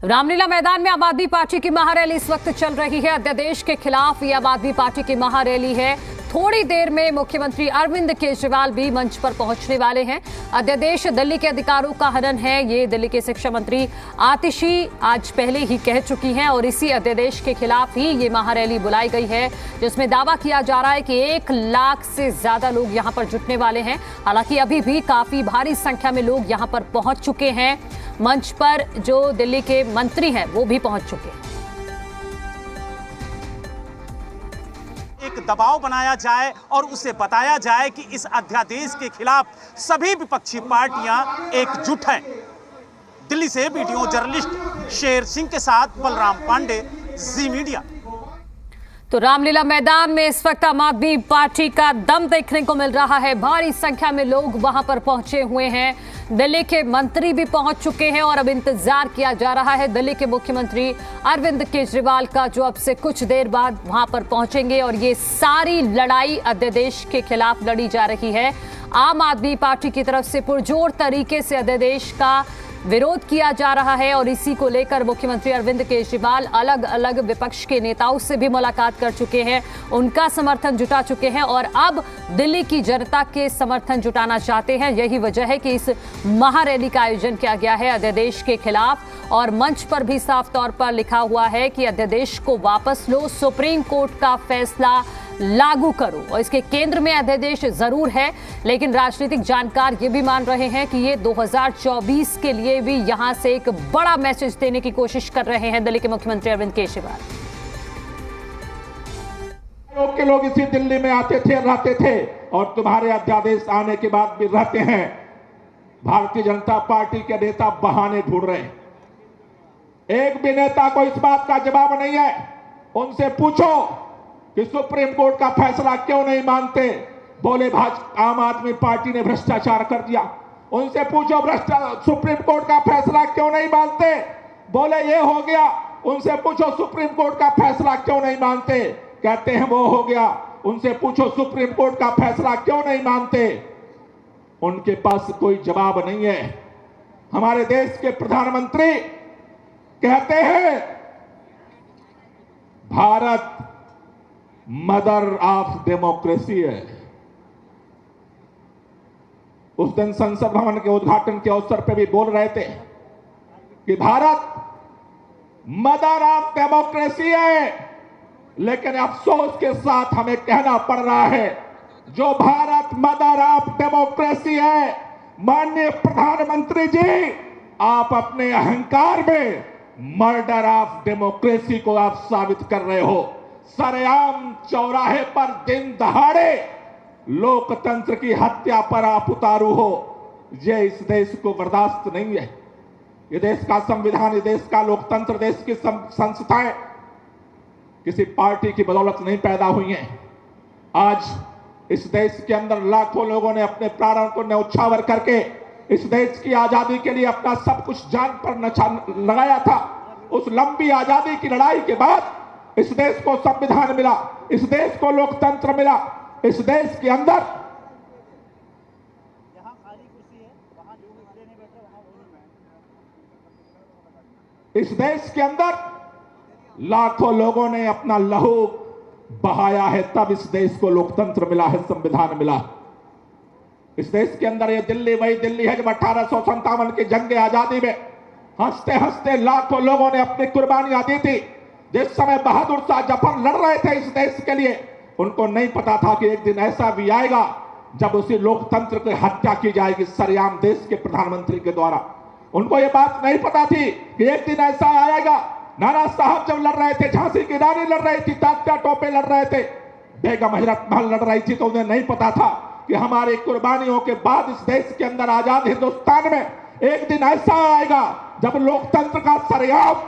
रामलीला मैदान में आम आदमी पार्टी की महारैली इस वक्त चल रही है। अध्यादेश के खिलाफ ये आम आदमी पार्टी की महारैली है। थोड़ी देर में मुख्यमंत्री अरविंद केजरीवाल भी मंच पर पहुंचने वाले हैं। अध्यादेश दिल्ली के अधिकारों का हनन है, ये दिल्ली के शिक्षा मंत्री आतिशी आज पहले ही कह चुकी हैं और इसी अध्यादेश के खिलाफ ही ये महारैली बुलाई गई है, जिसमें दावा किया जा रहा है कि 1 लाख से ज्यादा लोग यहां पर जुटने वाले हैं। हालांकि अभी भी काफी भारी संख्या में लोग यहां पर पहुंच चुके हैं। मंच पर जो दिल्ली के मंत्री हैं वो भी पहुंच चुके हैं। एक दबाव बनाया जाए और उसे बताया जाए कि इस अध्यादेश के खिलाफ सभी विपक्षी पार्टियां एकजुट हैं। दिल्ली से वीडियो जर्नलिस्ट शेर सिंह के साथ बलराम पांडे, जी मीडिया। तो रामलीला मैदान में इस वक्त आम आदमी पार्टी का दम देखने को मिल रहा है। भारी संख्या में लोग वहां पर पहुंचे हुए हैं। दिल्ली के मंत्री भी पहुंच चुके हैं और अब इंतजार किया जा रहा है दिल्ली के मुख्यमंत्री अरविंद केजरीवाल का, जो अब से कुछ देर बाद वहां पर पहुंचेंगे। और ये सारी लड़ाई अध्यादेश के खिलाफ लड़ी जा रही है। आम आदमी पार्टी की तरफ से पुरजोर तरीके से अध्यादेश का विरोध किया जा रहा है और इसी को लेकर मुख्यमंत्री अरविंद केजरीवाल अलग अलग विपक्ष के नेताओं से भी मुलाकात कर चुके हैं, उनका समर्थन जुटा चुके हैं और अब दिल्ली की जनता के समर्थन जुटाना चाहते हैं। यही वजह है कि इस महारैली का आयोजन किया गया है अध्यादेश के खिलाफ। और मंच पर भी साफ तौर पर लिखा हुआ है कि अध्यादेश को वापस लो, सुप्रीम कोर्ट का फैसला लागू करो। और इसके केंद्र में अध्यादेश जरूर है, लेकिन राजनीतिक जानकार ये भी मान रहे हैं कि ये 2024 के लिए भी यहां से एक बड़ा मैसेज देने की कोशिश कर रहे हैं दिल्ली के मुख्यमंत्री अरविंद केजरीवाल। के लोग इसी दिल्ली में आते थे, रहते थे और तुम्हारे अध्यादेश आने के बाद भी रहते हैं। भारतीय जनता पार्टी के नेता बहाने ढूंढ रहे हैं। एक भी नेता को इस बात का जवाब नहीं है। उनसे पूछो कि सुप्रीम कोर्ट का फैसला क्यों नहीं मानते। बोले आम आदमी पार्टी ने भ्रष्टाचार कर दिया। उनसे पूछो सुप्रीम कोर्ट का फैसला क्यों नहीं मानते। बोले ये हो गया। उनसे पूछो सुप्रीम कोर्ट का फैसला क्यों नहीं मानते, कहते हैं वो हो गया। उनसे पूछो सुप्रीम कोर्ट का फैसला क्यों नहीं मानते, उनके पास कोई जवाब नहीं है। हमारे देश के प्रधानमंत्री कहते हैं भारत मदर ऑफ डेमोक्रेसी है। उस दिन संसद भवन के उद्घाटन के अवसर पर भी बोल रहे थे कि भारत मदर ऑफ डेमोक्रेसी है, लेकिन अफसोस के साथ हमें कहना पड़ रहा है जो भारत मदर ऑफ डेमोक्रेसी है, माननीय प्रधानमंत्री जी, आप अपने अहंकार में मर्डर ऑफ डेमोक्रेसी को आप साबित कर रहे हो। सरेआम चौराहे पर दिन दहाड़े लोकतंत्र की हत्या पर आप उतारू हो। ये इस देश को बर्दाश्त नहीं है। ये देश का संविधान, ये देश का लोकतंत्र, देश की संस्थाएं किसी पार्टी की बदौलत नहीं पैदा हुई हैं। आज इस देश के अंदर लाखों लोगों ने अपने प्राणों को न्यौछावर करके इस देश की आजादी के लिए अपना सब कुछ जान पर लगाया था। उस लंबी आजादी की लड़ाई के बाद इस देश को संविधान मिला, इस देश को लोकतंत्र मिला। इस देश के अंदर इस देश के अंदर लाखों लोगों ने अपना लहू बहाया है, तब इस देश को लोकतंत्र मिला है, संविधान मिला। इस देश के अंदर ये दिल्ली वही दिल्ली है जब 1857 की जंग आजादी में हंसते हंसते लाखों लोगों ने अपनी कुर्बानियां दी थी। जिस समय बहादुर शाह जफर लड़ रहे थे इस देश के लिए, उनको नहीं पता था कि एक दिन ऐसा भी आएगा जब उसी लोकतंत्र की हत्या की जाएगी सरेआम देश के प्रधानमंत्री के द्वारा। उनको ये बात नहीं पता थी कि एक दिन ऐसा आएगा। नाना साहब जब लड़ रहे थे, झांसी की रानी लड़ रही थी, तात्या टोपे लड़ रहे थे, बेगम हजरत महल लड़ रही थी, तो उन्हें नहीं पता था कि हमारी कुर्बानियों के बाद इस देश के अंदर आजाद हिंदुस्तान में एक दिन ऐसा आएगा जब लोकतंत्र का सरेआम,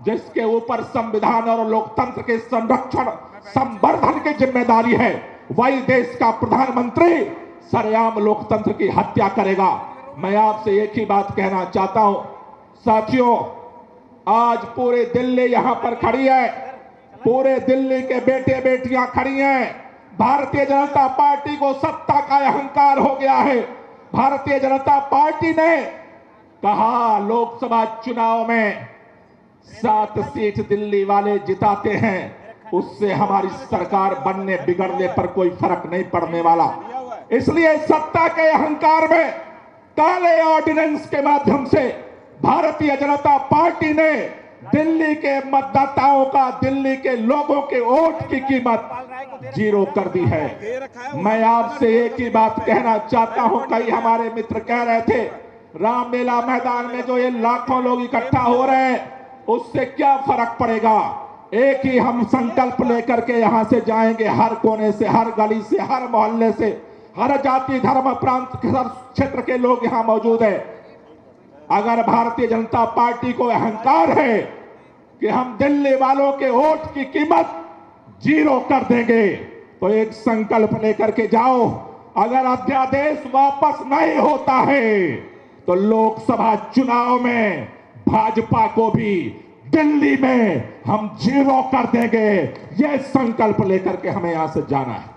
जिसके ऊपर संविधान और लोकतंत्र के संरक्षण संवर्धन की जिम्मेदारी है, वही देश का प्रधानमंत्री सरेआम लोकतंत्र की हत्या करेगा। मैं आपसे एक ही बात कहना चाहता हूं साथियों, आज पूरे दिल्ली यहां पर खड़ी है, पूरे दिल्ली के बेटे बेटियां खड़ी हैं। भारतीय जनता पार्टी को सत्ता का अहंकार हो गया है। भारतीय जनता पार्टी ने कहा लोकसभा चुनाव में 7 सीट दिल्ली वाले जिताते हैं, उससे हमारी सरकार बनने बिगड़ने पर कोई फर्क नहीं पड़ने वाला। इसलिए सत्ता के अहंकार में काले ऑर्डिनेंस के माध्यम से भारतीय जनता पार्टी ने दिल्ली के मतदाताओं का, दिल्ली के लोगों के वोट की कीमत 0 कर दी है। मैं आपसे एक ही बात कहना चाहता हूं, कई हमारे मित्र कह रहे थे रामलीला मैदान में जो ये लाखों लोग इकट्ठा हो रहे हैं उससे क्या फर्क पड़ेगा। एक ही हम संकल्प लेकर के यहां से जाएंगे, हर कोने से, हर गली से, हर मोहल्ले से, हर जाति धर्म प्रांत हर क्षेत्र के लोग यहां मौजूद हैं। अगर भारतीय जनता पार्टी को अहंकार है कि हम दिल्ली वालों के वोट की कीमत 0 कर देंगे, तो एक संकल्प लेकर के जाओ। अगर अध्यादेश वापस नहीं होता है तो लोकसभा चुनाव में भाजपा को भी दिल्ली में हम 0 कर देंगे। यह संकल्प लेकर के हमें यहां से जाना है।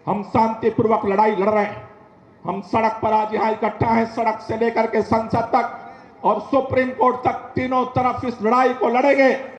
हम शांतिपूर्वक लड़ाई लड़ रहे हैं। हम सड़क पर आज यहां इकट्ठा हैं, सड़क से लेकर के संसद तक और सुप्रीम कोर्ट तक, तीनों तरफ इस लड़ाई को लड़ेंगे।